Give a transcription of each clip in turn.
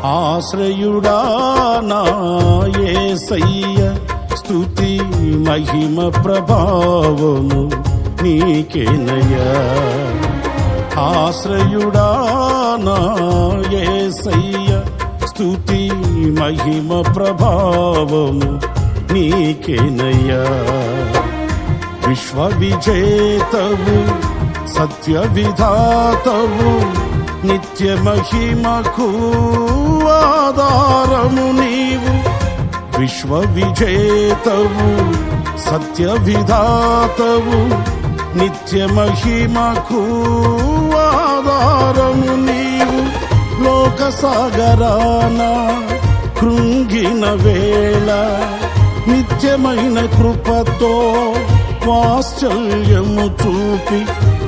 ఆశ్రయుడా నా యేసయ్య స్తుతి మహిమ ప్రభావము నీకేనయ్యా. ఆశ్రయుడా నా యేసయ్య స్తుతి మహిమ ప్రభావము నీకేనయ్యా. విశ్వ విజేతవు సత్య విధాతవు నిత్య మహిమకు ఆధారము నీవు. విశ్వ విజేతవు సత్య విధాతవు నిత్య మహిమకు ఆధారము నీవు. లోక సాగరాన కృంగిన వేళ నిత్యమైన కృపతో వాత్సల్యము చూపి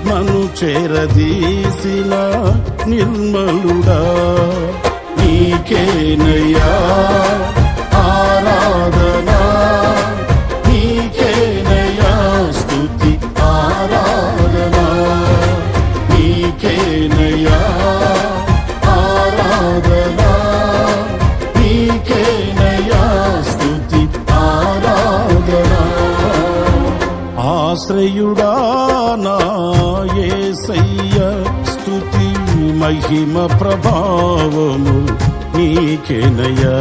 నన్ను చేరదీసిన నిర్మలుడా నీకేనయ్యా ఆరాధనా, నీకేనయ్యా స్తుతి ఆరాధనా, నీకేనయ్యా ఆరాధనా, నీకేనయ్యా స్తుతి ఆరాధనా. ఆశ్రయుడా నా యేసయ్య స్తుతి మహిమ ప్రభావము నీకేనయ్యా.